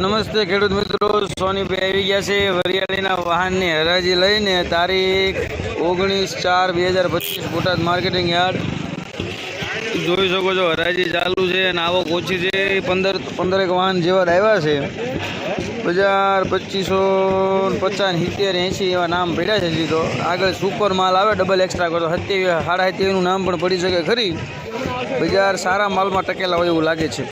નમસ્તે ખેડૂત મિત્રો, સોનીભાઈ આવી ગયા છે વરિયાળીના વાહનની હરાજી લઈને. તારીખ 19/4/2025 બોટાદ માર્કેટિંગ યાર્ડ. જોઈ શકો છો હરાજી ચાલુ છે અને આવક ઓછી છે. 15 વાહન જેવા આવ્યા છે. બજાર 2550, 70, 80 એવા નામ પડ્યા છે. હજી તો આગળ સુપર માલ આવે ડબલ એક્સ્ટ્રા કરો 27, 27.5નું નામ પણ પડી શકે ખરી. બજાર સારા માલમાં ટકેલા હોય એવું લાગે છે.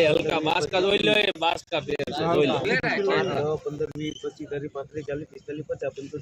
હલકા બાસકા જોઈ લો, બાસકા પેર છે જોઈ લો. 15, 20, 25, 30, 35, 40,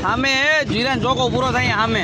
સામે જીરાન ચોકો પૂરો થાય સામે.